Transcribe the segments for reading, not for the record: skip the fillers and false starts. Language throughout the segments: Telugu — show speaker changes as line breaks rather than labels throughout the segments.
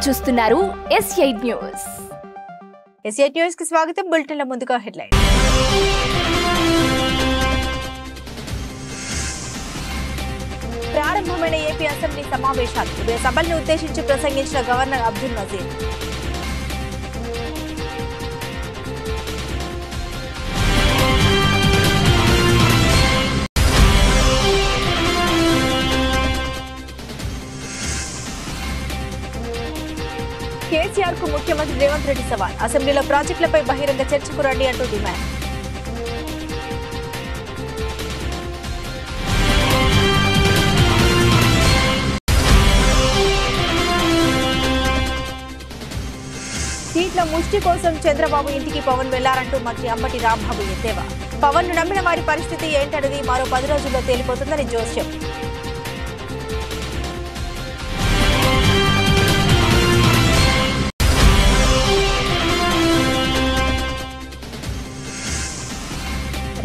చూస్తున్నారు S8 న్యూస్.
S8 న్యూస్ కి స్వాగతం. బులెటిన్ల ముందుగా హెడ్లైన్. ప్రారంభమైన ఏపీ అసెంబ్లీ సమావేశాలు. ఉభయ సభల్ని ఉద్దేశించి ప్రసంగించిన గవర్నర్ అబ్దుల్ నజీర్. కేసీఆర్ కు ముఖ్యమంత్రి రేవంత్ రెడ్డి సవాల్. అసెంబ్లీలో ప్రాజెక్టులపై బహిరంగ చర్చకు రండి అంటూ డిమాండ్. సీట్ల ముష్టి కోసం చంద్రబాబు ఇంటికి పవన్ వెళ్లారంటూ మంత్రి అంబటి రాంబాబు ఎద్దేవా. పవన్ ను నమ్మిన వారి పరిస్థితి ఏంటనేది మరో 10 రోజుల్లో తేలిపోతుందని జోస్యం.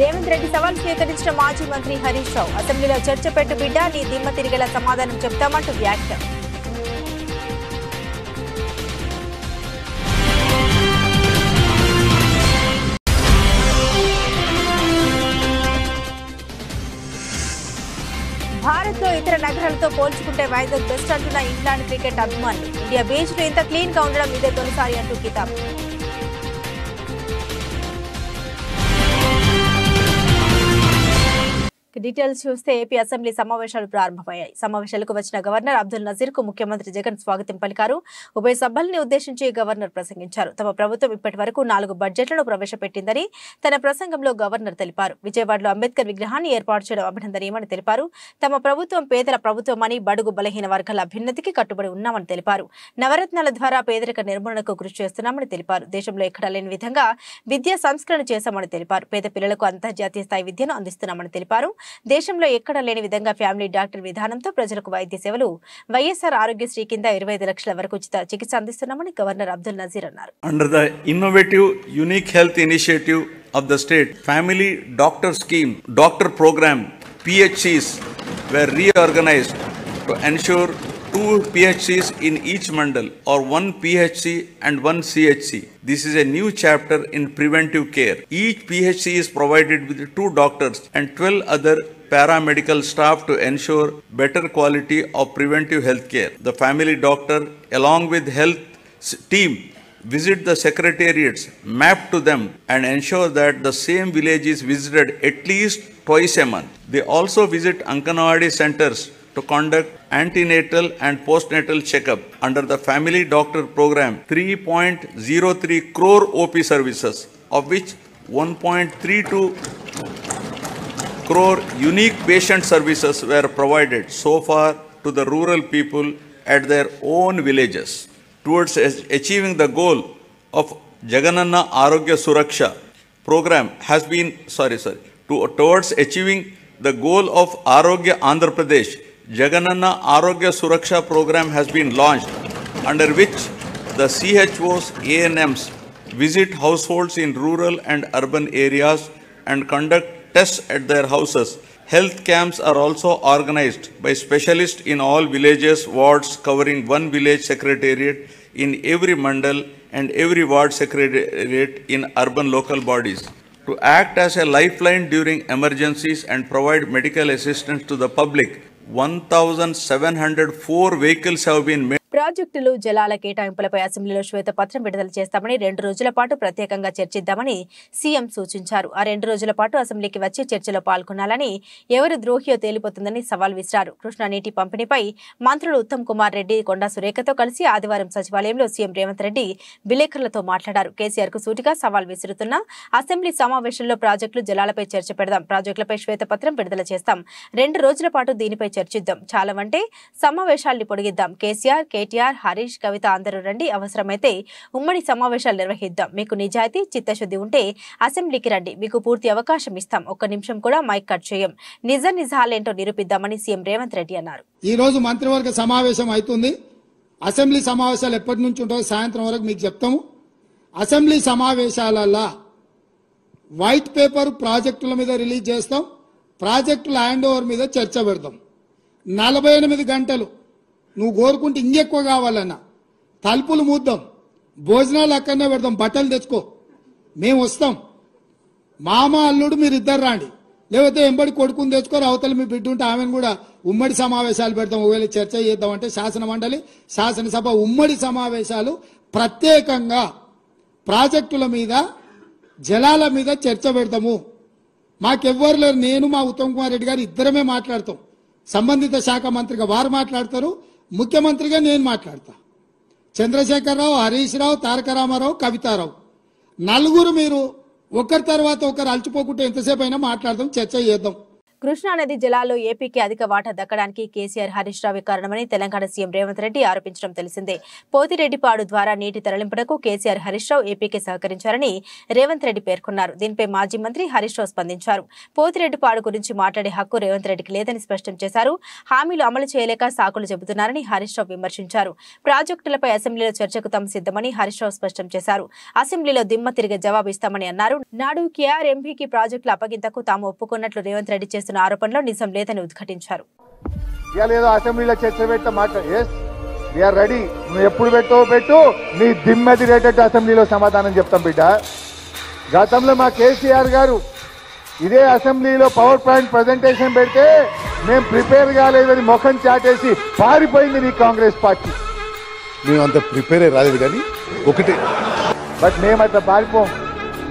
రేవంత్ రెడ్డి సవాల్ స్వీకరించిన మాజీ మంత్రి హరీష్ రావు. అసెంబ్లీలో చర్చ పెట్టు బిడ్డ, నీ దిమ్మ తిరిగేలా సమాధానం చెప్తామంటూ వ్యాఖ్య. భారత్ లో ఇతర నగరాలతో పోల్చుకుంటే వైజాగ్ బెస్ట్ అంటున్న ఇంగ్లాండ్ క్రికెట్ అభిమానులు. ఇండియా బీచ్ లో ఇంత క్లీన్ గా ఉండడం ఇదే తొలిసారి అంటూ కితాబ్. డీటెయిల్స్ చూస్తే ఏపీ అసెంబ్లీ సమావేశాలు ప్రారంభమయ్యాయి. సమావేశాలకు వచ్చిన గవర్నర్ అబ్దుల్ నజీర్ కు ముఖ్యమంత్రి జగన్ స్వాగతం పలికారు. ఉభయ సభల్ని ఉద్దేశించి గవర్నర్ ప్రసంగించారు. తమ ప్రభుత్వం ఇప్పటి వరకు 4 బడ్జెట్లను ప్రవేశపెట్టిందని తన ప్రసంగంలో గవర్నర్ తెలిపారు. విజయవాడలో అంబేద్కర్ విగ్రహాన్ని ఏర్పాటు చేయడం అభినందనీయమని తెలిపారు. తమ ప్రభుత్వం పేదల ప్రభుత్వమని, బడుగు బలహీన వర్గాల అభ్యున్నతికి కట్టుబడి ఉన్నామని తెలిపారు. నవరత్నాల ద్వారా పేదరిక నిర్మూలనకు కృషి చేస్తున్నామని తెలిపారు. దేశంలో ఎక్కడా లేని విధంగా విద్యా సంస్కరణ చేశామని తెలిపారు. పేద పిల్లలకు అంతర్జాతీయ స్థాయి విద్యను అందిస్తున్నామని తెలిపారు. దేశంలో ఎక్కడ లేని విధంగా ఫ్యామిలీ డాక్టర్ విధానంతో ప్రజలకు వైద్య సేవలు వైఎస్ఆర్ ఆరోగ్యశ్రీ కింద 25 లక్షల వరకు ఉచిత చికిత్స అందిస్తున్నామని గవర్నర్ అబ్దుల్ నజీర్ అన్నారు.
Under the innovative unique health initiative of the state, family doctor scheme, doctor program, PHCs were reorganized to ensure 2 PHCs in each mandal or 1 PHC and 1 CHC. This is a new chapter in preventive care. Each PHC is provided with 2 doctors and 12 other paramedical staff to ensure better quality of preventive health care. The family doctor along with health team visit the secretariats, map to them and ensure that the same village is visited at least twice a month. They also visit Anganwadi centers to conduct antenatal and postnatal checkup. Under the family doctor program, 3.03 crore OP services, of which 1.32 crore unique patient services were provided so far to the rural people at their own villages. Towards achieving the goal of Jagananna Arogya Suraksha program has been, towards achieving the goal of Arogya Andhra Pradesh, Jagananna Arogya Suraksha program has been launched, under which the CHOs, ANMs visit households in rural and urban areas and conduct tests at their houses. Health camps are also organized by specialists in all villages, wards, covering 1 village secretariat in every mandal and every ward secretariat in urban local bodies. To act as a lifeline during emergencies and provide medical assistance to the public, 1,704 vehicles have been made.
ప్రాజెక్టులు, జలాల కేటాయింపులపై అసెంబ్లీలో శ్వేతపత్రం విడుదల చేస్తామని 2 రోజుల పాటు ప్రత్యేకంగా చర్చిద్దామని సీఎం సూచించారు. ఆ 2 రోజుల పాటు అసెంబ్లీకి వచ్చి చర్చలో పాల్గొనాలని, ఎవరు ద్రోహియో తేలిపోతుందని సవాల్ విసిరారు. కృష్ణా నీటి పంపిణీపై మంత్రులు ఉత్తమ్ కుమార్ రెడ్డి, కొండా సురేఖతో కలిసి ఆదివారం సచివాలయంలో సీఎం రేవంత్ రెడ్డి విలేకరులతో మాట్లాడారు. కేసీఆర్ కు సూటిగా సవాల్ విసురుతున్న అసెంబ్లీ సమావేశంలో ప్రాజెక్టులు, జలాలపై చర్చ పెడదాం, ప్రాజెక్టులపై శ్వేతపత్రం విడుదల చేస్తాం, 2 రోజుల పాటు దీనిపై చర్చిద్దాం, చాలవంటే సమావేశాల్ని పొడిగిద్దాం, కేసీఆర్, కేటీఆర్, హరీష్, కవిత అందరూ రండి, అవసరమైతే ఉమ్మడి సమావేశాలు నిర్వహిద్దాం, మీకు నిజాయితీ, చిత్తశుద్ధి ఉంటే అసెంబ్లీకి రండి, మీకు పూర్తి అవకాశం ఇస్తాం, ఒక్క నిమిషం కూడా మైక్ కట్ చేయం, నిజాలేంటో నిరూపిద్దామని సీఎం రేవంత్ రెడ్డి అన్నారు.
ఈ రోజు మంత్రివర్గ సమావేశం అవుతుంది. అసెంబ్లీ సమావేశాలు ఎప్పటి నుంచి ఉంటాయో సాయంత్రం వరకు మీకు చెప్తాము. అసెంబ్లీ సమావేశాలలో వైట్ పేపర్ ప్రాజెక్టుల మీద రిలీజ్ చేస్తాం, ప్రాజెక్టుల హ్యాండ్ ఓవర్ మీద చర్చ పెడతాం. 48 గంటలు నువ్వు కోరుకుంటే ఇంకెక్కువ కావాలన్నా తలుపులు మూద్దాం, భోజనాలు అక్కడనే పెడదాం, బట్టలు తెచ్చుకో, మేము వస్తాం, మామ అల్లుడు మీరు ఇద్దరు రాండి, లేకపోతే ఎంబడి కొడుకుని తెచ్చుకోరు, అవతల మీ బిడ్డ ఉంటే ఆమెను కూడా ఉమ్మడి సమావేశాలు పెడతాం, ఒకవేళ చర్చ చేద్దామంటే శాసన మండలి శాసనసభ ఉమ్మడి సమావేశాలు ప్రత్యేకంగా ప్రాజెక్టుల మీద జలాల మీద చర్చ పెడతాము. మాకెవ్వరు లేరు, నేను మా ఉత్తమ్ కుమార్ రెడ్డి గారు ఇద్దరమే మాట్లాడతాం. సంబంధిత శాఖ మంత్రిగా వారు మాట్లాడతారు, ముఖ్యమంత్రిగా నేను మాట్లాడతా. చంద్రశేఖరరావు, హరీష్ రావు, తారక రామారావు, కవితారావు నలుగురు మీరు ఒకరి తర్వాత ఒకరు అలచిపోకుంటే ఎంతసేపు అయినా మాట్లాడదాం, చర్చ చేద్దాం.
కృష్ణానది జలాల్లో ఏపీకి అధిక వాటా దక్కడానికి కేసీఆర్, హరీష్ రావు కారణమని తెలంగాణ సీఎం రేవంత్ రెడ్డి ఆరోపించడం తెలిసిందే. పోతిరెడ్డిపాడు ద్వారా నీటి తరలింపునకు కేసీఆర్, హరీష్ రావు ఏపీకి సహకరించారని రేవంత్ రెడ్డి పేర్కొన్నారు. దీనిపై మాజీ మంత్రి హరీష్ రావు స్పందించారు. పోతిరెడ్డిపాడు గురించి మాట్లాడే హక్కు రేవంత్ రెడ్డికి లేదని స్పష్టం చేశారు. హామీలు అమలు చేయలేక సాకులు చెబుతున్నారని హరీష్ రావు విమర్శించారు. ప్రాజెక్టులపై అసెంబ్లీలో చర్చకు తాము సిద్ధమని హరీష్ రావు స్పష్టం చేశారు. అసెంబ్లీలో దిమ్మ తిరిగే జవాబు ఇస్తామని అన్నారు. నాడు కేఆర్ ఎంపీకి ప్రాజెక్టుల అప్పగింతకు తాము ఒప్పుకున్నట్లు రేవంత్ రెడ్డి చేస్తున్న ఆరోపణలో నిజం లేదని ఉద్ఘాటించారు.
అసెంబ్లీలో చర్చ పెట్ట మాట రెడీ, నువ్వు ఎప్పుడు పెట్టు, నీ దిమ్మ తిరిగేటట్టు అసెంబ్లీలో సమాధానం చెప్తాం బిడ్డ. గతంలో మా కేసీఆర్ గారు ఇదే అసెంబ్లీలో పవర్ పాయింట్ ప్రజెంటేషన్ పెడితే మేము ప్రిపేర్ కాలేదని ముఖం చాటేసి పారిపోయింది నీ కాంగ్రెస్ పార్టీ.
మేమంత ప్రిపేర్ రాలేదు కానీ ఒకటి,
బట్ మేమంతా పారిపోం,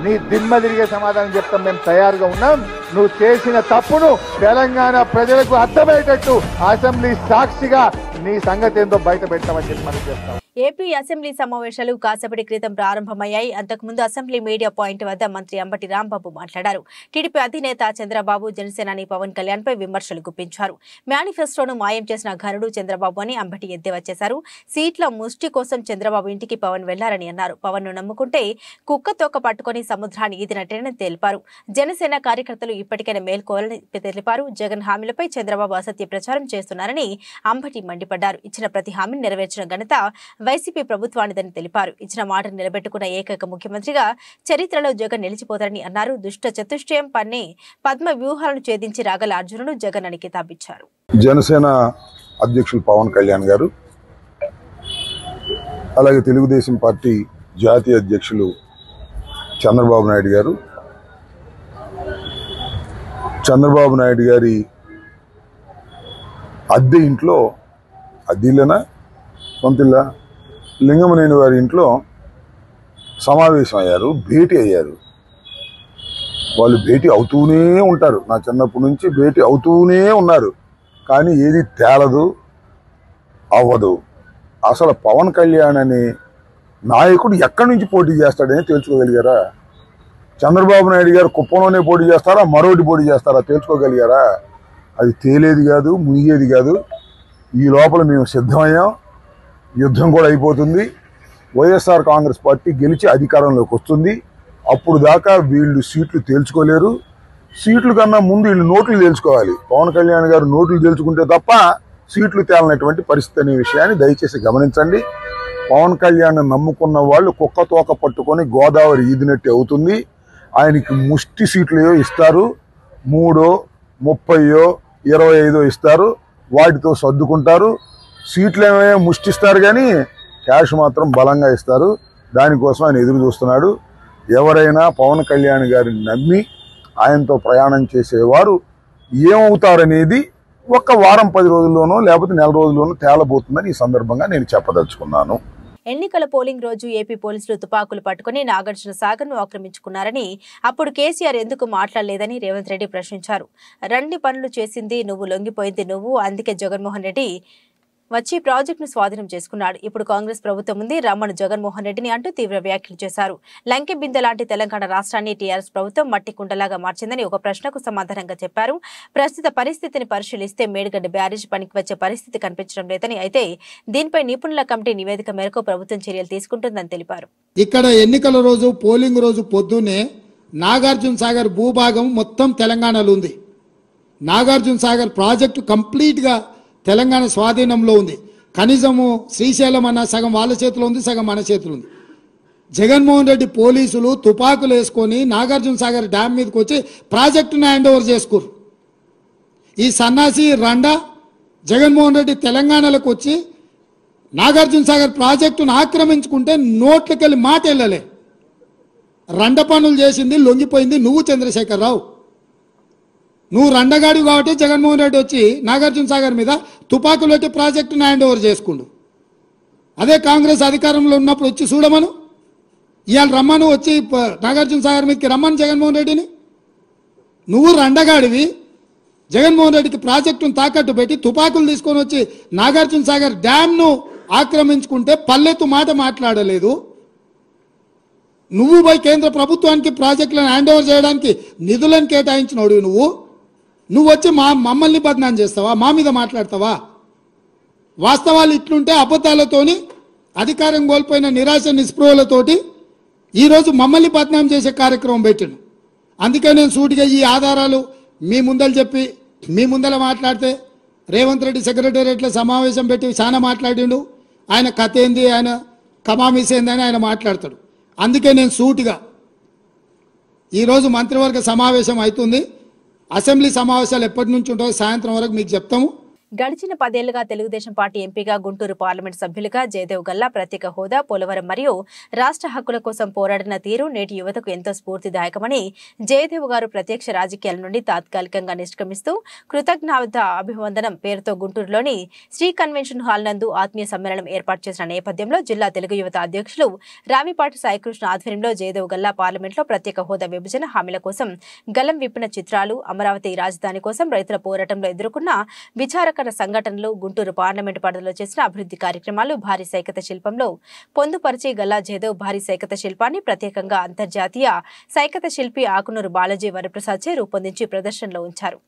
నీ దిమ్మ తిరిగే సమాధానం చెప్తాం, మేము తయారుగా ఉన్నాం. నువ్వు చేసిన తప్పును తెలంగాణ ప్రజలకు అర్థమయ్యేటట్టు అసెంబ్లీ సాక్షిగా నీ సంగతి ఏందో బయట పెట్టామని చెప్పి మనం చెప్తాం.
ఏపీ అసెంబ్లీ సమావేశాలు కాసేపటి క్రితం ప్రారంభమయ్యాయి. అంతకుముందు అసెంబ్లీ మీడియా పాయింట్ వద్ద మంత్రి అంబటి రాంబాబు మాట్లాడారు. టీడీపీ అధినేత చంద్రబాబు, జనసేనాని పవన్ కళ్యాణ్ పై విమర్శలు గుప్పించారు. మేనిఫెస్టోను మాయం చేసిన ఘనుడు చంద్రబాబు అని అంబటి ఎద్దేవా చేశారు. సీట్ల ముష్టి కోసం చంద్రబాబు ఇంటికి పవన్ వెళ్లారని అన్నారు. పవన్ ను నమ్ముకుంటే కుక్క తోక పట్టుకుని సముద్రాన్ని ఈదినట్టేనని తెలిపారు. జనసేన కార్యకర్తలు ఇప్పటికైనా మేల్కోవాలని తెలిపారు. జగన్ హామీలపై చంద్రబాబు అసత్య ప్రచారం చేస్తున్నారని అంబటి మండిపడ్డారు. ఇచ్చిన ప్రతి హామీని నెరవేర్చిన ఘనత వైసీపీ ప్రభుత్వానిదని తెలిపారు. ఇచ్చిన మాటను నిలబెట్టుకున్న ఏకైక ముఖ్యమంత్రిగా చరిత్రలో జగన్ నిలిచిపోతారని అన్నారు. దుష్ట చతుష్టయం పన్నే పద్మ వ్యూహాలను ఛేదించి రాగల అర్జునుడు జగన్ అని కితాబిచ్చారు.
జనసేన అధ్యక్షులు పవన్ కళ్యాణ్ గారు, అలాగే తెలుగుదేశం పార్టీ జాతీయ అధ్యక్షులు చంద్రబాబు నాయుడు గారు, చంద్రబాబు నాయుడు గారి అద్దె ఇంట్లో, అద్దెలేనా సొంతిల్లా, లింగమనేని వారి ఇంట్లో సమావేశం అయ్యారు, భేటీ అయ్యారు. వాళ్ళు భేటీ అవుతూనే ఉంటారు, నా చిన్నప్పటి నుంచి భేటీ అవుతూనే ఉన్నారు, కానీ ఏది తేలదు, అవ్వదు. అసలు పవన్ కళ్యాణ్ అనే నాయకుడు ఎక్కడి నుంచి పోటీ చేస్తాడని తెలుసుకోగలిగారా? చంద్రబాబు నాయుడు గారు కుప్పంలోనే పోటీ చేస్తారా, మరోటి పోటీ చేస్తారా తెలుసుకోగలిగారా? అది తేలేది కాదు, మునిగేది కాదు. ఈ లోపల మేము సిద్ధమయ్యాం, యుద్ధం కూడా అయిపోతుంది. వైఎస్ఆర్ కాంగ్రెస్ పార్టీ గెలిచి అధికారంలోకి వస్తుంది. అప్పుడు దాకా వీళ్ళు సీట్లు తేల్చుకోలేరు. సీట్ల కన్నా ముందు వీళ్ళు నోట్లు తేల్చుకోవాలి. పవన్ కళ్యాణ్ గారు నోట్లు తేల్చుకుంటే తప్ప సీట్లు తేలనటువంటి పరిస్థితి అనే విషయాన్ని దయచేసి గమనించండి. పవన్ కళ్యాణ్ నమ్ముకున్న వాళ్ళు కుక్క తోక పట్టుకొని గోదావరి ఈదినట్టు అవుతుంది. ఆయనకి ముష్టి సీట్లు ఇస్తారు, 3, 30, 25 ఇస్తారు, వాటితో సర్దుకుంటారు. సీట్లు ఏమైనా ముష్టిస్తారు కానీ క్యాష్ మాత్రం బలంగా ఇస్తారు. దానికోసం ఆయన ఎదురు చూస్తున్నాడు. ఎవరైనా పవన్ కళ్యాణ్ గారిని నమ్మి ఆయనతో ప్రయాణం చేసేవారు ఏమవుతారనేది ఒక్క వారం 10 రోజుల్లోనో లేకపోతే నెల రోజుల్లోనో తేలబోతుందని ఈ సందర్భంగా నేను చెప్పదలుచుకున్నాను.
ఎన్నికల పోలింగ్ రోజు ఏపీ పోలీసులు తుపాకులు పట్టుకుని నాగార్జున సాగర్ ను ఆక్రమించుకున్నారని, అప్పుడు కేసీఆర్ ఎందుకు మాట్లాడలేదని రేవంత్ రెడ్డి ప్రశ్నించారు. రండి పనులు చేసింది నువ్వు, లొంగిపోయింది నువ్వు, అందుకే జగన్మోహన్ రెడ్డి వచ్చి ప్రాజెక్టును స్వాధీనం చేసుకున్నాడు. ఇప్పుడు కాంగ్రెస్ ప్రభుత్వం ఉంది, రమ్మను జగన్మోహన్ రెడ్డిని అంటూ తీవ్ర వ్యాఖ్యలు చేశారు. లంకె బిందె లాంటి తెలంగాణ రాష్ట్రాన్ని టీఆర్ఎస్ ప్రభుత్వం మట్టి కుండలాగా మార్చిందని ఒక ప్రశ్నకు సమాధానంగా చెప్పారు. ప్రస్తుత పరిస్థితిని పరిశీలిస్తే మేడిగడ్డ బ్యారేజ్ పనికి వచ్చే పరిస్థితి కనిపించడం లేదని, అయితే దీనిపై నిపుణుల కమిటీ నివేదిక మేరకు ప్రభుత్వం చర్యలు తీసుకుంటుందని తెలిపారు.
ఇక్కడ ఎన్నికల రోజు, పోలింగ్ రోజు పొద్దున్నే నాగార్జున సాగర్ భూభాగం మొత్తం తెలంగాణలో ఉంది. నాగార్జున సాగర్ ప్రాజెక్టు కంప్లీట్ గా తెలంగాణ స్వాధీనంలో ఉంది. కనీసము శ్రీశైలం అన్న సగం వాళ్ళ చేతిలో ఉంది, సగం మన చేతిలో ఉంది. జగన్మోహన్ రెడ్డి పోలీసులు తుపాకులు వేసుకొని నాగార్జున సాగర్ డ్యామ్ మీదకి వచ్చి ప్రాజెక్టును హ్యాండ్ ఓవర్ చేసుకోరు. ఈ సన్నాసి రండా జగన్మోహన్ రెడ్డి తెలంగాణలోకి వచ్చి నాగార్జున సాగర్ ప్రాజెక్టును ఆక్రమించుకుంటే నోట్లకెళ్ళి మాట వెళ్ళలే. రండ పనులు చేసింది లొంగిపోయింది నువ్వు చంద్రశేఖరరావు. నువ్వు రండగాడి కాబట్టి జగన్మోహన్ రెడ్డి వచ్చి నాగార్జున సాగర్ మీద తుపాకులు పెట్టి ప్రాజెక్టును హ్యాండ్ ఓవర్ చేసుకుండు. అదే కాంగ్రెస్ అధికారంలో ఉన్నప్పుడు వచ్చి చూడమను, ఇవాళ రమ్మను, వచ్చి నాగార్జున సాగర్ మీదకి రమ్మను జగన్మోహన్ రెడ్డిని. నువ్వు రండగాడివి, జగన్మోహన్ రెడ్డికి ప్రాజెక్టును తాకట్టు పెట్టి తుపాకులు తీసుకొని వచ్చి నాగార్జున సాగర్ డ్యామ్ను ఆక్రమించుకుంటే పల్లెత్తు మాట మాట్లాడలేదు. నువ్వు పోయి కేంద్ర ప్రభుత్వానికి ప్రాజెక్టులను హ్యాండ్ ఓవర్ చేయడానికి నిధులను కేటాయించినోడు నువ్వు వచ్చి మమ్మల్ని బదనాం చేస్తావా, మా మీద మాట్లాడతావా? వాస్తవాలు ఇట్లుంటే అబద్ధాలతోని అధికారం కోల్పోయిన నిరాశ నిస్పృహలతోటి ఈరోజు మమ్మల్ని బదనాం చేసే కార్యక్రమం పెట్టిను. అందుకే నేను సూటిగా ఈ ఆధారాలు మీ ముందలు చెప్పి మీ ముందర మాట్లాడితే రేవంత్ రెడ్డి సెక్రటేరియట్లో సమావేశం పెట్టి చాలా మాట్లాడిండు. ఆయన కథ ఏంది, ఆయన కమామిస్ ఏందని ఆయన మాట్లాడతాడు. అందుకే నేను సూటిగా ఈరోజు మంత్రివర్గ సమావేశం అవుతుంది. అసెంబ్లీ సమావేశాలు ఎప్పటి నుంచి ఉంటాయో సాయంత్రం వరకు మీకు చెప్తాము.
గడిచిన 10 ఏళ్లుగా తెలుగుదేశం పార్టీ ఎంపీగా గుంటూరు పార్లమెంట్ సభ్యులుగా జయదేవ్ గల్లా ప్రత్యేక హోదా, పోలవరం మరియు రాష్ట్ర హక్కుల కోసం పోరాడిన తీరు నేటి యువతకు ఎంతో స్ఫూర్తిదాయకమని జయదేవ్ గారు ప్రత్యక్ష రాజకీయాల నుండి తాత్కాలికంగా నిష్క్రమిస్తూ కృతజ్ఞత అభివందనం పేరుతో గుంటూరులోని శ్రీ కన్వెన్షన్ హాల్ నందు ఆత్మీయ సమ్మేళనం ఏర్పాటు చేసిన నేపథ్యంలో జిల్లా తెలుగు యువత అధ్యక్షులు రావిపాటి సాయికృష్ణ ఆధ్వర్యంలో జయదేవ్ గల్లా పార్లమెంట్లో ప్రత్యేక హోదా విభజన హామీల కోసం గలం విప్పిన చిత్రాలు, అమరావతి రాజధాని కోసం రైతుల పోరాటంలో ఎదుర్కొన్న విచారక సంఘటనలు, గుంటూరు పార్లమెంటు పరిధిలో చేసిన అభివృద్ధి కార్యక్రమాలు, భారీ సైకత శిల్పంలో పొందుపరిచి గల్లా జయదేవ్ భారీ సైకత శిల్పాన్ని ప్రత్యేకంగా అంతర్జాతీయ సైకత శిల్పి ఆకునూరు బాలాజీ వరప్రసాద్ చే రూపొందించి ప్రదర్శనలో ఉంచారు.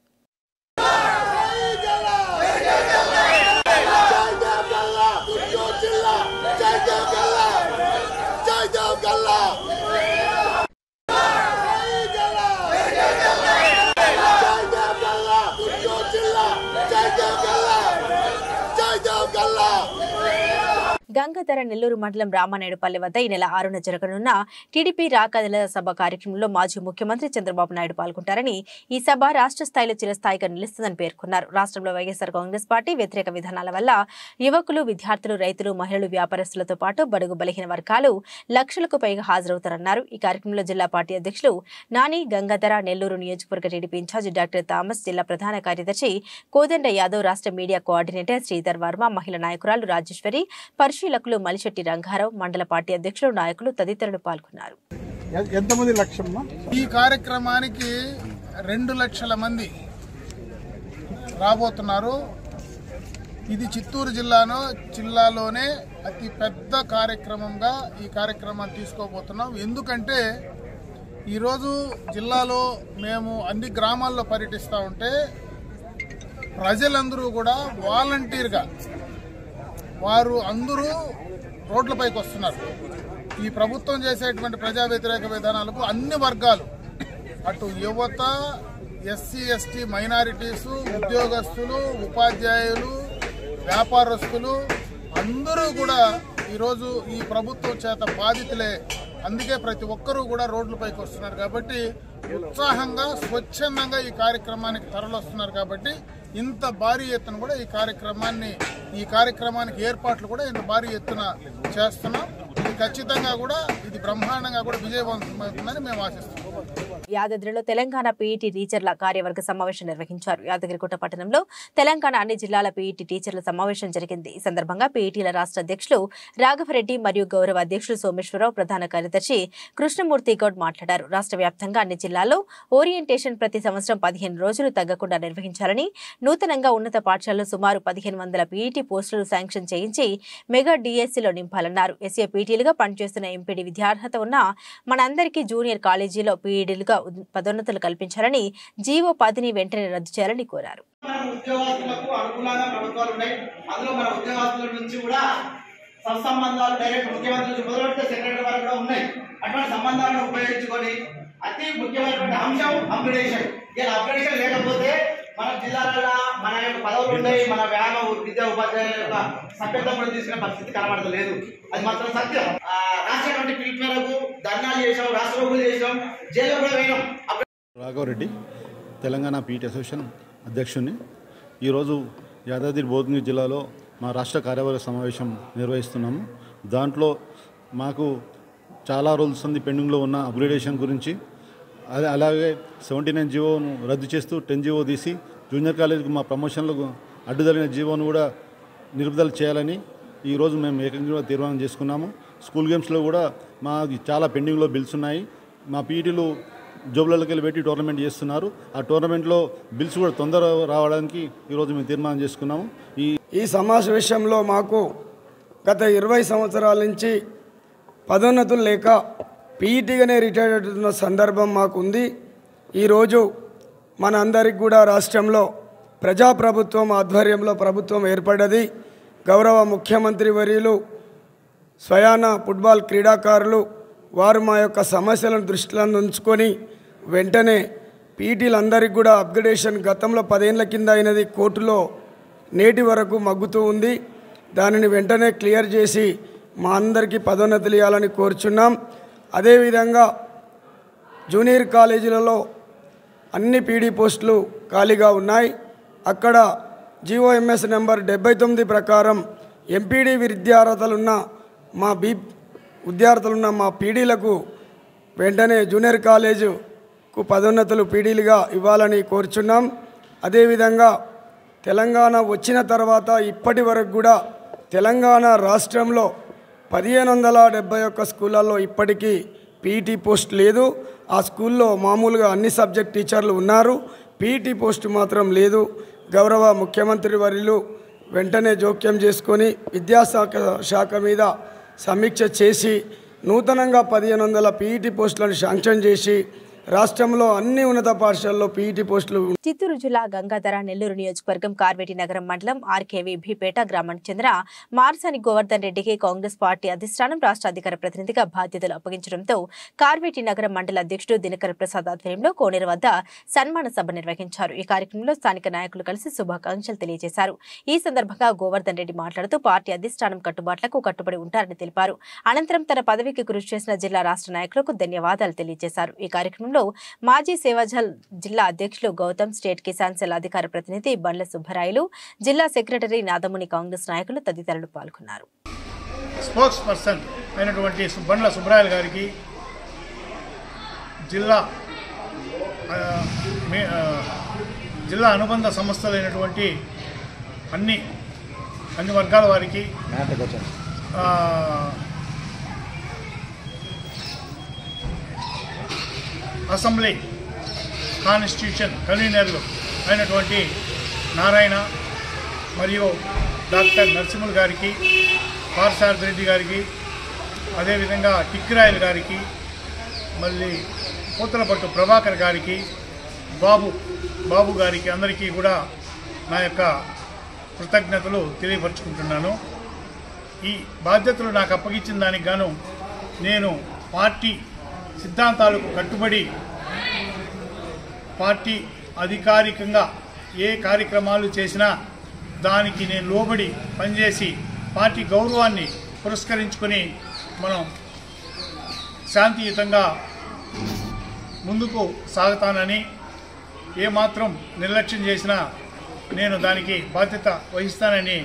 గంగాధర నెల్లూరు మండలం రామానాయుడుపల్లి వద్ద ఈ నెల 6న జరగనున్న టీడీపీ రాకదల సభ కార్యక్రమంలో మాజీ ముఖ్యమంత్రి చంద్రబాబు నాయుడు పాల్గొంటారని, ఈ సభ రాష్ట్ర స్థాయిలో చిరస్థాయిగా నిలుస్తుందని పేర్కొన్నారు. రాష్ట్రంలో వైఎస్ఆర్ కాంగ్రెస్ పార్టీ వ్యతిరేక విధానాల వల్ల యువకులు, విద్యార్థులు, రైతులు, మహిళలు, వ్యాపారస్తులతో పాటు బడుగు బలహీన వర్గాలు లక్షలకు పైగా హాజరవుతారన్నారు. ఈ కార్యక్రమంలో జిల్లా పార్టీ అధ్యక్షులు నాని గంగాధర, నెల్లూరు నియోజకవర్గ టీడీపీ ఇన్ఛార్జ్ డాక్టర్ థామస్, జిల్లా ప్రధాన కార్యదర్శి కోదండ యాదవ్, రాష్ట్ర మీడియా కోఆర్డినేటర్ శ్రీధర్ వర్మ, మహిళా నాయకురాలు రాజేశ్వరి, పరిశీలకులు మలిశెట్టి రంగారావు, మండల పార్టీ అధ్యక్షులు, నాయకులు తదితరులు పాల్గొన్నారు.
ఈ కార్యక్రమానికి 2 లక్షల మంది రాబోతున్నారు. ఇది చిత్తూరు జిల్లాలోనే అతి పెద్ద కార్యక్రమంగా ఈ కార్యక్రమాన్ని తీసుకోబోతున్నాం. ఎందుకంటే ఈరోజు జిల్లాలో మేము అన్ని గ్రామాల్లో పర్యటిస్తూ ఉంటే ప్రజలందరూ కూడా వాలంటీర్గా వారు అందరూ రోడ్లపైకి వస్తున్నారు. ఈ ప్రభుత్వం చేసేటువంటి ప్రజా వ్యతిరేక విధానాలకు అన్ని వర్గాలు, అటు యువత, ఎస్సీ ఎస్టీ మైనారిటీసు, ఉద్యోగస్తులు, ఉపాధ్యాయులు, వ్యాపారస్తులు అందరూ కూడా ఈరోజు ఈ ప్రభుత్వం చేత బాధితులే. అందుకే ప్రతి ఒక్కరూ కూడా రోడ్లపైకి వస్తున్నారు. కాబట్టి ఉత్సాహంగా, స్వచ్ఛందంగా ఈ కార్యక్రమానికి తరలిస్తున్నారు. కాబట్టి ఇంత భారీ ఎత్తున కూడా ఈ కార్యక్రమానికి ఏర్పాట్లు కూడా ఇంత భారీ ఎత్తున చేస్తున్నాం. ఇది ఖచ్చితంగా కూడా ఇది బ్రహ్మాండంగా కూడా విజయవంతమవుతుందని మేము ఆశిస్తున్నాం.
యాదాద్రిలో తెలంగాణ పీఈటీ టీచర్ల కార్యవర్గ సమావేశం నిర్వహించారు. యాదగిరిగుట్ట పట్టణంలో తెలంగాణ అన్ని జిల్లాల పీఈటీ టీచర్ల సమావేశం జరిగింది. ఈ సందర్భంగా పీఈటీల రాష్ట్ర అధ్యక్షులు రాఘవరెడ్డి మరియు గౌరవ అధ్యక్షులు సోమేశ్వరరావు, ప్రధాన కార్యదర్శి కృష్ణమూర్తి గౌడ్ మాట్లాడారు. రాష్ట్ర వ్యాప్తంగా అన్ని జిల్లాల్లో ఓరియంటేషన్ ప్రతి సంవత్సరం 15 రోజులు తగ్గకుండా నిర్వహించాలని, నూతనంగా ఉన్నత పాఠశాలలో సుమారు 1500 పీఈటీ పోస్టులు శాంక్షన్ చేయించి మెగా డిఎస్సీలో నింపాలన్నారు. ఎస్ఏ పీఈటీలుగా పనిచేస్తున్న ఎంపీడీ విద్యార్హత ఉన్న మనందరికీ జూనియర్ కాలేజీలో పీఈడీలుగా పదోన్నతులు కల్పించాలని, జీవో 10ని వెంటనే రద్దు చేయాలని కోరారు.
సత్సంబంధాలు డైరెక్ట్ ముఖ్యమంత్రి నుంచి మొదలుపెడితే సెక్రటరీ వరకు కూడా ఉన్నాయి. అటువంటి సంబంధాలను ఉపయోగించుకొని అతి ముఖ్యమైనటువంటి అంశం అప్గ్రేడేషన్. ఇలా అప్గ్రేడేషన్ లేకపోతే మన జిల్లాలలో మన యొక్క పదవులు ఉన్నాయి, మన వ్యాయామ విద్యా ఉపాధ్యాయుల యొక్క సభ్యత్వం కూడా తీసుకునే పరిస్థితి కనబడతలేదు. అది మాత్రం సత్యం. రాష్ట్రటువంటి పిలుపు మేరకు ధర్నాలు చేసాం, రాష్ట్రపతులు చేసాం, జైలు కూడా వేయడం.
రాఘవరెడ్డి, తెలంగాణ పీఈటీ అసోసియేషన్ అధ్యక్షుడిని. ఈరోజు యాదాద్రి భువనగిరి జిల్లాలో మా రాష్ట్ర కార్యవర్గ సమావేశం నిర్వహిస్తున్నాము. దాంట్లో మాకు చాలా రోజుల నుండి పెండింగ్లో ఉన్న అప్గ్రేడేషన్ గురించి, అలాగే 79 జీవోను రద్దు చేస్తూ 10 జీవో తీసి జూనియర్ కాలేజీకి మా ప్రమోషన్లకు అడ్డు జరిగిన జీవోను కూడా నిలుపుదల చేయాలని ఈరోజు మేము ఏకంగా తీర్మానం చేసుకున్నాము. స్కూల్ గేమ్స్లో కూడా మాది చాలా పెండింగ్లో బిల్స్ ఉన్నాయి. మా పీఈటీలు జోబులకి వెళ్ళి పెట్టి టోర్నమెంట్ చేస్తున్నారు. ఆ టోర్నమెంట్లో బిల్స్ కూడా తొందర రావడానికి ఈరోజు మేము తీర్మానం చేసుకున్నాము.
ఈ సమావేశంలో మాకు గత 20 సంవత్సరాల నుంచి పదోన్నతులు లేక పీఈటీగానే రిటైర్ అవుతున్న సందర్భం మాకు ఉంది. ఈరోజు మన అందరికి కూడా రాష్ట్రంలో ప్రజాప్రభుత్వం ఆధ్వర్యంలో ప్రభుత్వం ఏర్పడ్డది. గౌరవ ముఖ్యమంత్రి వర్యులు స్వయాన ఫుట్బాల్ క్రీడాకారులు వారు మా యొక్క సమస్యలను దృష్టిలో ఉంచుకొని వెంటనే పీఈటీలందరికీ కూడా అప్గ్రేడేషన్ గతంలో 10 ఏళ్ల కింద అయినది కోర్టులో నేటి వరకు మగ్గుతూ ఉంది. దానిని వెంటనే క్లియర్ చేసి మా అందరికీ పదోన్నతులు ఇవ్వాలని కోరుచున్నాం. అదేవిధంగా జూనియర్ కాలేజీలలో అన్ని పీడీ పోస్టులు ఖాళీగా ఉన్నాయి. అక్కడ జీఓఎంఎస్ నెంబర్ 79 ప్రకారం ఎంపీడీ విద్యార్హతలున్న మా పీడీలకు వెంటనే జూనియర్ కాలేజుకు పదోన్నతులు పీడీలుగా ఇవ్వాలని కోరుచున్నాం. అదేవిధంగా తెలంగాణ వచ్చిన తర్వాత ఇప్పటి వరకు కూడా తెలంగాణ రాష్ట్రంలో 1571 స్కూళ్ళల్లో ఇప్పటికీ పీఈటీ పోస్ట్ లేదు. ఆ స్కూల్లో మామూలుగా అన్ని సబ్జెక్ట్ టీచర్లు ఉన్నారు, పీఈటీ పోస్ట్ మాత్రం లేదు. గౌరవ ముఖ్యమంత్రి వర్యులు వెంటనే జోక్యం చేసుకొని విద్యాశాఖ మీద సమీక్ష చేసి నూతనంగా 1500 పీఈటీ పోస్టులను శాంక్షన్ చేసి రాష్ట్రంలో అన్ని ఉన్నత పాఠశాలలో పీఈటీ పోస్టులు.
చిత్తూరు జిల్లా గంగాధర నెల్లూరు నియోజకవర్గం కార్వేటి నగరం మండలం ఆర్కేవి భీపేట గ్రామానికి చెందిన మార్సాని గోవర్ధన్ రెడ్డికి కాంగ్రెస్ పార్టీ అధిష్టానం రాష్ట్ర అధికార ప్రతినిధిగా బాధ్యతలు అప్పగించడంతో కార్వేటి నగరం మండల అధ్యక్షుడు దినకర్ ప్రసాద్ ఆధ్వర్యంలో కోనేరు వద్ద సన్మాన సభ నిర్వహించారు. ఈ కార్యక్రమంలో స్థానిక నాయకులు కలిసి శుభాకాంక్షలు తెలియజేశారు. ఈ సందర్భంగా గోవర్ధన్ రెడ్డి మాట్లాడుతూ పార్టీ అధిష్టానం కట్టుబాట్లకు కట్టుబడి ఉంటారని తెలిపారు. అనంతరం తన పదవికి కృషి చేసిన జిల్లా రాష్ట్ర నాయకులకు ధన్యవాదాలు తెలియజేశారు. ఈ కార్యక్రమంలో మాజీ సేవాజల్ జిల్లా అధ్యక్షులు గౌతమ్, స్టేట్ కిసాన్ సెల్ అధికార ప్రతినిధి బండ్ల సుబ్బరాయలు, జిల్లా సెక్రటరీ నాదముని కాంగ్రెస్ నాయకులు తదితరులు పాల్గొన్నారు.
స్పోక్స్ పర్సన్ అయినటువంటి బండ్ల సుబ్బరాయలు గారికి, జిల్లా అనుబంధ సంస్థలైనటువంటి అన్ని వర్గాల వారికి, అసెంబ్లీ కాన్స్టిట్యూషన్ కన్వీనర్లు అయినటువంటి నారాయణ మరియు డాక్టర్ నరసింహులు గారికి, పార్సారథి రెడ్డి గారికి, అదేవిధంగా టిక్కిరాయలు గారికి, మళ్ళీ పూతలపట్టు ప్రభాకర్ గారికి, బాబు గారికి అందరికీ కూడా నా యొక్క కృతజ్ఞతలు తెలియపరుచుకుంటున్నాను. ఈ బాధ్యతలు నాకు అప్పగించిన దానికి గాను నేను పార్టీ సిద్ధాంతాలకు కట్టుబడి పార్టీ అధికారికంగా ఏ కార్యక్రమాలు చేసినా దానికి నేను లోబడి పనిచేసి పార్టీ గౌరవాన్ని పురస్కరించుకొని మనం శాంతియుతంగా ముందుకు సాగుతానని, ఏమాత్రం నిర్లక్ష్యం చేసినా నేను దానికి బాధ్యత వహిస్తానని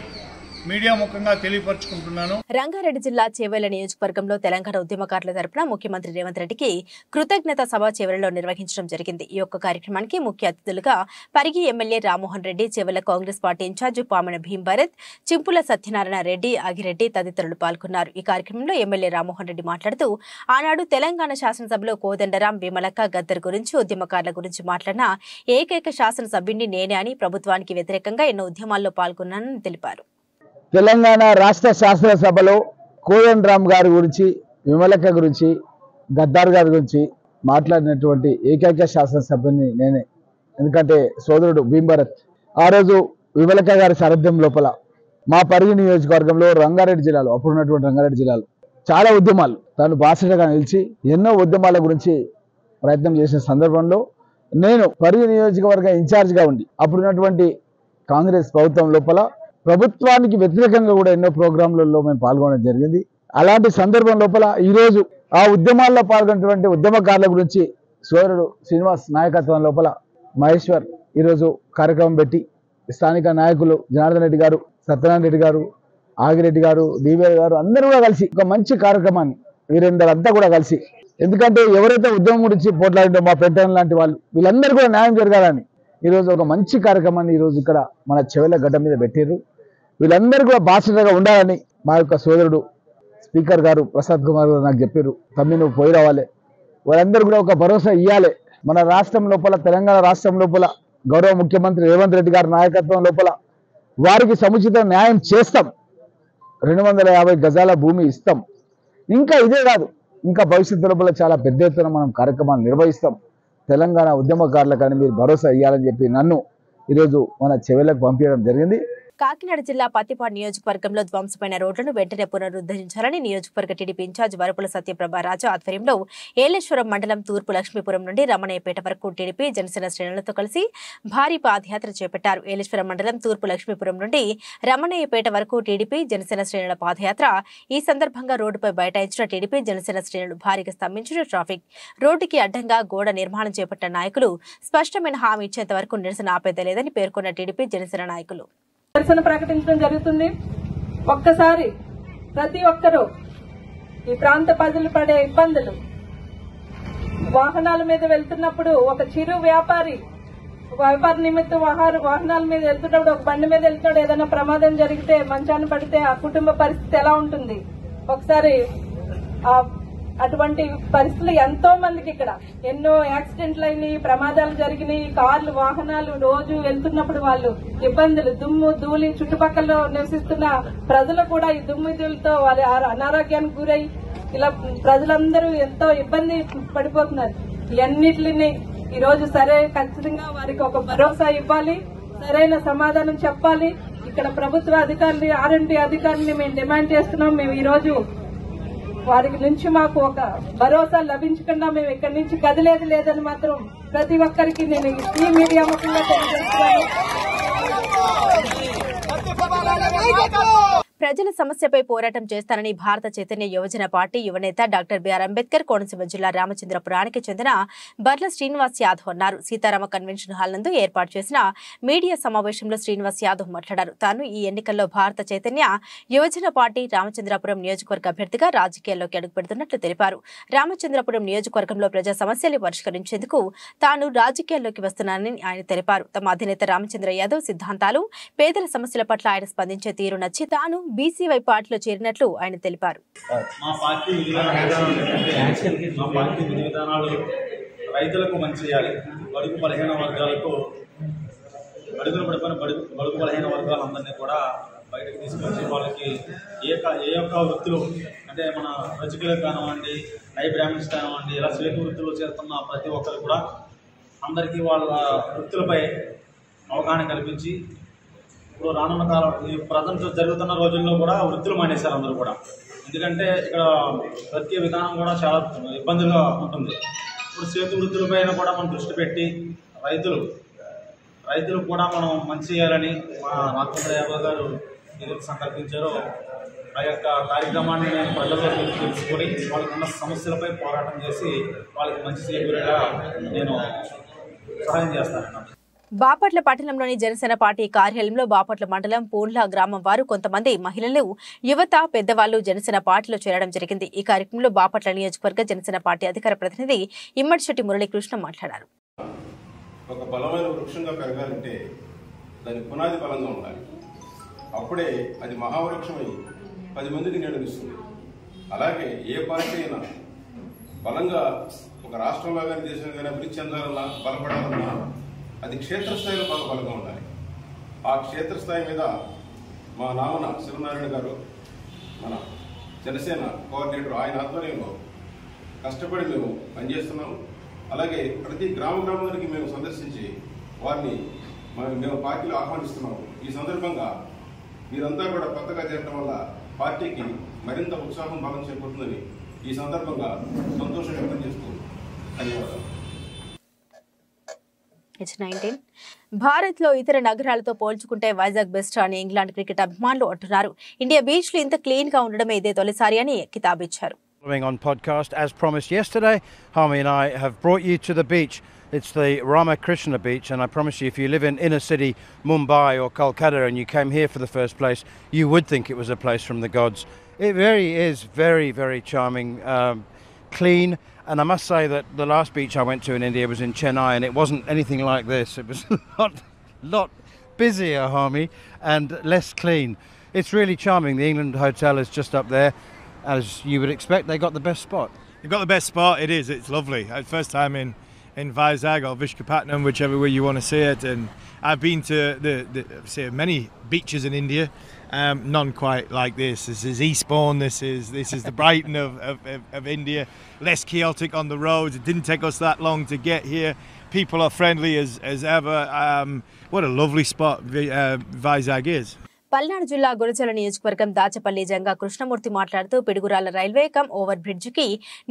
మీడియా ముఖంగా తెలియపరుచుకుంటున్నాను.
రంగారెడ్డి జిల్లా చేవెళ్ల నియోజకవర్గంలో తెలంగాణ ఉద్యమకారుల తరపున ముఖ్యమంత్రి రేవంత్ రెడ్డికి కృతజ్ఞత సభ చేవెళ్లలో నిర్వహించడం జరిగింది. ఈ యొక్క కార్యక్రమానికి ముఖ్య అతిథులుగా Parigi MLA Rammohan Reddy, Chevella Congress party in charge Pamana Bheem Bharat, Chimpula Satyanarayana Reddy, Agireddy తదితరులు పాల్గొన్నారు. ఈ కార్యక్రమంలో ఎమ్మెల్యే రామ్మోహన్ రెడ్డి మాట్లాడుతూ ఆనాడు తెలంగాణ శాసనసభలో కోదండరాం, విమలక్క, గద్దర్ గురించి, ఉద్యమకారుల గురించి మాట్లాడిన ఏకైక శాసనసభ్యుడిని నేనే అని, ప్రభుత్వానికి వ్యతిరేకంగా ఎన్నో ఉద్యమాల్లో పాల్గొన్నానని తెలిపారు.
తెలంగాణ రాష్ట్ర శాసనసభలో కోదండరాం గారి గురించి, విమలక్క గురించి, గద్దార్ గారి గురించి మాట్లాడినటువంటి ఏకైక శాసనసభ్యుని నేనే. ఎందుకంటే సోదరుడు భీంభరత్ ఆ రోజు విమలక్క గారి సారథ్యం లోపల మా పరిగి నియోజకవర్గంలో రంగారెడ్డి జిల్లాలో, అప్పుడున్నటువంటి రంగారెడ్డి జిల్లాలో చాలా ఉద్యమాలు తాను బాసటగా నిలిచి ఎన్నో ఉద్యమాల గురించి ప్రయత్నం చేసిన సందర్భంలో నేను పరిగి నియోజకవర్గ ఇన్ఛార్జిగా ఉండి అప్పుడున్నటువంటి కాంగ్రెస్ ప్రభుత్వం లోపల ప్రభుత్వానికి వ్యతిరేకంగా కూడా ఎన్నో ప్రోగ్రాంలలో మేము పాల్గొనడం జరిగింది. అలాంటి సందర్భం లోపల ఈరోజు ఆ ఉద్యమాల్లో పాల్గొన్నటువంటి ఉద్యమకారుల గురించి సోదరుడు శ్రీనివాస్ నాయకత్వం లోపల మహేశ్వర్ ఈరోజు కార్యక్రమం పెట్టి స్థానిక నాయకులు జనార్దన్ రెడ్డి గారు, సత్యనారాయణ రెడ్డి గారు, ఆగిరెడ్డి గారు, డివై గారు అందరూ కూడా కలిసి ఒక మంచి కార్యక్రమాన్ని వీరందరంతా కూడా కలిసి, ఎందుకంటే ఎవరైతే ఉద్యమం గురించి పోట్లాడిందో మా పెద్దలు లాంటి వాళ్ళు వీళ్ళందరూ కూడా న్యాయం జరగాలని ఈరోజు ఒక మంచి కార్యక్రమాన్ని ఈరోజు ఇక్కడ మన చెవెల గడ్డ మీద పెట్టారు. వీళ్ళందరూ కూడా బాధ్యతగా ఉండాలని మా యొక్క సోదరుడు స్పీకర్ గారు ప్రసాద్ కుమార్ గారు నాకు చెప్పారు. తమ్మి నువ్వు పోయి రావాలి, వాళ్ళందరూ కూడా ఒక భరోసా ఇవ్వాలి. మన రాష్ట్రం లోపల, తెలంగాణ రాష్ట్రం లోపల గౌరవ ముఖ్యమంత్రి రేవంత్ రెడ్డి గారి నాయకత్వం లోపల వారికి సముచిత న్యాయం చేస్తాం. 250 గజాల భూమి ఇస్తాం. ఇంకా ఇదే కాదు, ఇంకా భవిష్యత్తు లోపల చాలా పెద్ద ఎత్తున మనం కార్యక్రమాలు నిర్వహిస్తాం. తెలంగాణ ఉద్యమకారులకు మీరు భరోసా ఇవ్వాలని చెప్పి నన్ను ఈరోజు మన చెవెలకు పంపించడం జరిగింది.
కాకినాడ జిల్లా పత్తిపాడు నియోజకవర్గంలో ధ్వంసమైన రోడ్లను వెంటనే పునరుద్ధరించాలని నియోజకవర్గ టీడీపీ ఇన్ఛార్జ్ వరపుల సత్యప్రభ రాజు ఆధ్వర్యంలో ఏలేశ్వరం మండలం తూర్పు లక్ష్మీపురం నుండి రమణయ్యపేట వరకు టీడీపీ జనసేన శ్రేణులతో కలిసి భారీ పాదయాత్ర చేపట్టారు. ఏలేశ్వరం మండలం తూర్పు లక్ష్మీపురం నుండి రమణయ్యపేట వరకు టీడీపీ జనసేన శ్రేణుల పాదయాత్ర. ఈ సందర్భంగా రోడ్డుపై బైఠాయించిన టీడీపీ జనసేన శ్రేణులు భారీగా స్తంభించిన ట్రాఫిక్, రోడ్డుకి అడ్డంగా గోడ నిర్మాణం చేపట్టిన నాయకులు స్పష్టమైన హామీ ఇచ్చేంత వరకు నిరసన ఆపేదలేదని పేర్కొన్న టీడీపీ జనసేన నాయకులు
నిరసన ప్రకటించడం జరుగుతుంది. ఒక్కసారి ప్రతి ఒక్కరూ ఈ ప్రాంత ప్రజలు పడే ఇబ్బందులు, వాహనాల మీద వెళ్తున్నప్పుడు ఒక చిరు వ్యాపారి నిమిత్తం వాహనాల మీద వెళ్తున్నప్పుడు, ఒక బండి మీద వెళ్తున్నాడు, ఏదైనా ప్రమాదం జరిగితే మంచాన పడితే ఆ కుటుంబ పరిస్థితి ఎలా ఉంటుంది ఒకసారి. అటువంటి పరిస్థితులు ఎంతో మందికి ఇక్కడ ఎన్నో యాక్సిడెంట్లు అయినాయి, ప్రమాదాలు జరిగినాయి. కార్లు, వాహనాలు రోజు వెళ్తున్నప్పుడు వాళ్ళు ఇబ్బందులు, దుమ్ము ధూళి, చుట్టుపక్కల నివసిస్తున్న ప్రజలు కూడా ఈ దుమ్ము ధూళితో వాళ్ళ అనారోగ్యానికి గురై ఇలా ప్రజలందరూ ఎంతో ఇబ్బంది పడిపోతున్నారు. ఇవన్నిటిని ఈ రోజు ఖచ్చితంగా వారికి ఒక భరోసా ఇవ్వాలి, సరైన సమాధానం చెప్పాలి. ఇక్కడ ప్రభుత్వ అధికారులు, R&D అధికారులని మేము డిమాండ్ చేస్తున్నాం. మేము ఈ రోజు వారికి నుంచి మాకు ఒక భరోసా లభించకుండా మేము ఇక్కడి నుంచి కదిలేది లేదని మాత్రం ప్రతి ఒక్కరికి నేను ఈ మీడియా ముఖంగా తెలియజేస్తున్నాను.
ప్రజల సమస్యపై పోరాటం చేస్తానని భారత చైతన్య యువజన పార్టీ యువనేత డాక్టర్ బిఆర్ అంబేద్కర్ కోనసీమ జిల్లా రామచంద్రపురానికి చెందిన బర్ల శ్రీనివాస్ యాదవ్ అన్నారు. సీతారామ కన్వెన్షన్ హాల్ నందు ఏర్పాటు చేసిన మీడియా సమావేశంలో శ్రీనివాస్ యాదవ్ మాట్లాడారు. తాను ఈ ఎన్నికల్లో భారత చైతన్య యువజన పార్టీ రామచంద్రపురం నియోజకవర్గ అభ్యర్థిగా రాజకీయాల్లోకి అడుగుపెడుతున్నట్లు తెలిపారు. రామచంద్రపురం నియోజకవర్గంలో ప్రజా సమస్యలు పరిష్కరించేందుకు తాను రాజకీయాల్లోకి వస్తున్నానని ఆయన తెలిపారు. తమ అధినేత రామచంద్ర యాదవ్ సిద్ధాంతాలు, పేదల సమస్యల పట్ల ఆయన స్పందించే తీరు నచ్చి తాను బీసీవై పార్టీలో చేరినట్లు ఆయన తెలిపారు.
మా పార్టీ విధానాలు రైతులకు మంచి చేయాలి, బడుగు బలహీన వర్గాలకు బడుగులు పడిపోయిన బడుగు బలహీన వర్గాలందరినీ కూడా బయటకు తీసుకొచ్చి వాళ్ళకి ఏ యొక్క వృత్తులు అంటే మన రజకులకు కానివ్వండి, బ్రాహ్మణ్స్ కానివ్వండి, ఇలా చేతి వృత్తులు చేస్తున్న ప్రతి ఒక్కరు కూడా అందరికీ వాళ్ళ వృత్తులపై అవగాహన కల్పించి ఇప్పుడు రానున్న కాలం ప్రజెంట్ జరుగుతున్న రోజుల్లో కూడా వృత్తులు మానేశారు అందరూ కూడా. ఎందుకంటే ఇక్కడ బ్రతికే విధానం కూడా చాలా ఇబ్బందులుగా ఉంటుంది. ఇప్పుడు చేతి వృత్తులపైన కూడా మనం దృష్టి పెట్టి రైతులు కూడా మనం మంచి చేయాలని మా రామచంద్ర యాదవ్ గారు ఏదైతే సంకల్పించారో ఆ యొక్క కార్యక్రమాన్ని నేను ప్రజల్లో తెలుసుకొని వాళ్ళకున్న సమస్యలపై పోరాటం చేసి వాళ్ళకి మంచి చేకూరేలా నేను సహాయం చేస్తాను.
బాపట్ల పట్టణంలోని జనసేన పార్టీ కార్యాలయంలో బాపట్ల మండలం పూండ్ల గ్రామం వారు కొంతమంది మహిళలు, యువత, పెద్దవాళ్లు జనసేన పార్టీలో చేరడం జరిగింది. ఈ కార్యక్రమంలో బాపట్ల నియోజకవర్గ జనసేన పార్టీ అధికార ప్రతినిధి ఇమ్మడిశెట్టి మురళీకృష్ణ మాట్లాడారు.
ఒక బలమైన వృక్షంగా పెరగాలంటే దాని పునాది బలంగా ఉండాలి. అప్పుడే అది మహావృక్షమై 10 మందికి నీడనిస్తుంది. అలాగే ఏ పార్టీ అయినా బలంగా ఒక రాష్ట్రంలో కానీ దేశంలో కానీ అభివృద్ధి చెందాలన్నా, బలపడాలన్నా అది క్షేత్రస్థాయిలో బాగా బలంగా ఉండాలి. ఆ క్షేత్రస్థాయి మీద మా నామన శివనారాయణ గారు, మన జనసేన కోఆర్డినేటర్, ఆయన ఆధ్వర్యంలో కష్టపడి మేము పనిచేస్తున్నాము. అలాగే ప్రతి గ్రామానికి మేము సందర్శించి వారిని మేము పార్టీలో ఆహ్వానిస్తున్నాము. ఈ సందర్భంగా మీరంతా కూడా కొత్తగా చేరడం వల్ల పార్టీకి మరింత ఉత్సాహం బలం చేకూరుతుందని ఈ సందర్భంగా సంతోషం వ్యక్తం చేస్తూ ధన్యవాదాలు.
భారత్ లో ఇతర నగరాలతో పోల్చుకుంటే వైజాగ్ బెస్ట్ అని ఇంగ్లాండ్ క్రికెట్ అభిమానులు అంటున్నారు. ఇండియా బీచ్లు ఇంత క్లీన్ గా ఉండడమే ఇదే తొలిసారి అని కితాబిచ్చారు.
Following on podcast, as promised yesterday, Harmy and I have brought you to the beach. It's the Ramakrishna beach, and I promise you, if you live in inner city Mumbai or Kolkata and you came here for the first place, you would think it was a place from the gods. It really is very, very charming, clean, and I must say that the last beach I went to in India was in Chennai, and it wasn't anything like this. It was a lot busier, Harmy, and less clean. It's really charming. The England Hotel is just up there. As you would expect, they got the best spot.
You've got the best spot. It is. It's lovely. First time in Vizag or Vishakhapatnam, whichever way you want to say it. And I've been to say many beaches in India. None quite like this. This is Eastbourne. This is the Brighton of India. Less chaotic on the roads. It didn't take us that long to get here. People are friendly as ever. What a lovely spot Vizag is.
Palnadu జిల్లా గురజాల నియోజకవర్గం దాచపల్లి జంగా కృష్ణమూర్తి మాట్లాడుతూ పిడుగురాల రైల్వే కమ్ ఓవర్ బ్రిడ్జికి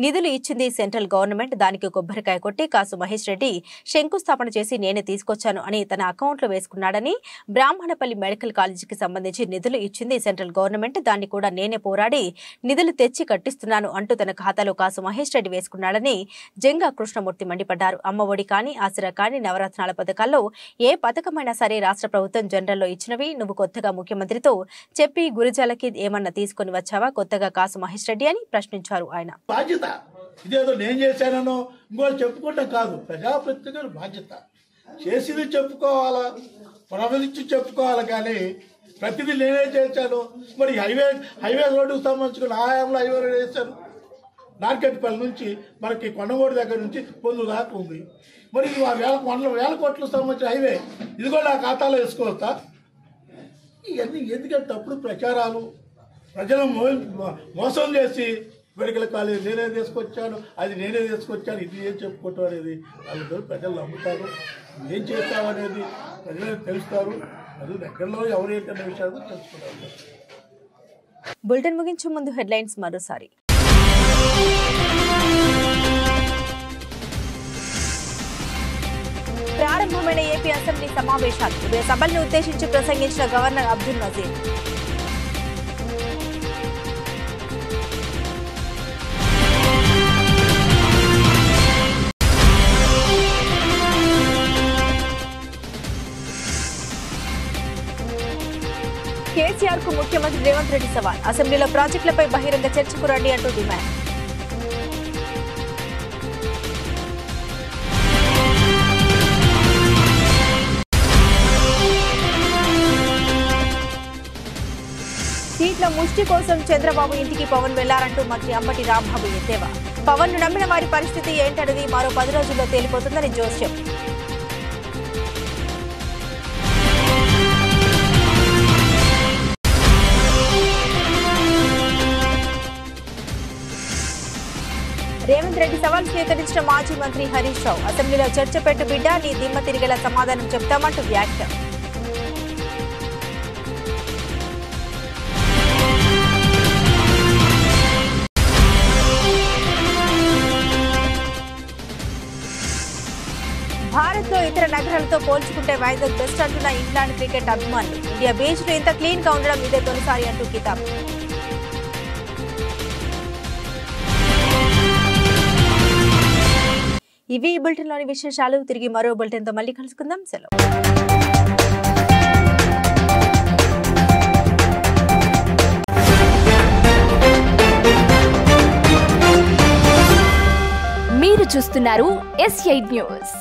నిధులు ఇచ్చింది సెంట్రల్ గవర్నమెంట్, దానికి కొబ్బరికాయ కొట్టి కాసు మహేష్ రెడ్డి శంకుస్థాపన చేసి నేనే తీసుకొచ్చాను అని తన అకౌంట్లో వేసుకున్నాడని, బ్రాహ్మణపల్లి మెడికల్ కాలేజీకి సంబంధించి నిధులు ఇచ్చింది సెంట్రల్ గవర్నమెంట్, దాన్ని కూడా నేనే పోరాడి నిధులు తెచ్చి కట్టిస్తున్నాను అంటూ తన ఖాతాలో కాసు మహేష్ రెడ్డి వేసుకున్నాడని జంగా కృష్ణమూర్తి మండిపడ్డారు. అమ్మఒడి కానీ, ఆసరా కానీ, నవరత్నాల పథకాల్లో ఏ పథకమైనా సరే రాష్ట్ర ప్రభుత్వం జనరల్లో ఇచ్చినవి నువ్వు కొత్తగా ముఖ్యమంత్రితో చెప్పి గురజాలకి ఏమన్నా తీసుకుని వచ్చావా కొత్తగా కాసు మహేష్ రెడ్డి అని ప్రశ్నించారు ఆయన.
బాధ్యత ఇదేదో నేను చేశానో ఇంకోటి చెప్పుకోవటం కాదు, ప్రజాప్రతినిధుల బాధ్యత. చేసింది చెప్పుకోవాలా, ప్రవహించి చెప్పుకోవాలి, కానీ ప్రతిదీ నేనే చేశాను. మరి హైవే రోడ్డుకు సంబంధించుకున్న ఆయాంలో హైవే రోడ్ వేశాను. నార్కెట్పల్లి నుంచి మనకి కొండగోడు దగ్గర నుంచి పొందు దాకా ఉంది. మరి వేల కోట్లకు సంబంధించిన హైవే ఇది కూడా నా ఖాతాలో వేసుకోవచ్చా? ఇవన్నీ ఎందుకంటే తప్పుడు ప్రచారాలు, ప్రజలను మోసం చేసి మెడికల్ కాలేజ్ నేనే తీసుకొచ్చాను, అది నేనే తీసుకొచ్చాను, ఇది ఏం చెప్పుకోవటం అనేది వాళ్ళతో ప్రజలు నమ్ముతారు. ఏం చేస్తావు అనేది ప్రజలకు తెలుస్తారు. అది దగ్గరలో ఎవరు ఏంటనే విషయాలు తెలుసుకుంటారు.
బులెటిన్ ముగించే ముందు హెడ్లైన్స్ మరోసారి. ప్రారంభమైన ఏపీ అసెంబ్లీ సమావేశాలు, ఉభయ సభలను ఉద్దేశించి ప్రసంగించిన గవర్నర్ అబ్దుల్ నజీర్. కేసీఆర్ కు ముఖ్యమంత్రి రేవంత్ రెడ్డి సవాల్, అసెంబ్లీలో ప్రాజెక్టులపై బహిరంగ చర్చకు రండి అంటూ డిమాండ్. సీట్ల ముష్టి కోసం చంద్రబాబు ఇంటికి పవన్ వెళ్లారంటూ మంత్రి అంబటి రాంబాబు ఎద్దేవా. పవన్ ను నమ్మిన వారి పరిస్థితి ఏంటనేది మరో 10 రోజుల్లో తేలిపోతుందని జోస్యం. రేవంత్ రెడ్డి సవాల్ స్వీకరించిన మాజీ మంత్రి హరీష్ రావు, అసెంబ్లీలో చర్చ పెట్టు బిడ్డ, నీ దిమ్మ తిరిగేలా సమాధానం చెప్తామంటూ వ్యాఖ్య. భారత్ లో ఇతర నగరాలతో పోల్చుకుంటే వైజాగ్ బెస్ట్ అంటున్న ఇంగ్లాండ్ క్రికెట్ అభిమానులు. ఇండియా బీచ్ లో ఇంత క్లీన్ గా ఉండడం ఇదే తొలిసారి అంటూ కితాబ్. ఇవి ఈ బులెటిన్ లోని విశేషాలు. తిరిగి మరో బులెటిన్ తో మళ్ళీ కలుసుకుందాం. సెలవు.
మీరు చూస్తున్నారు S8 న్యూస్.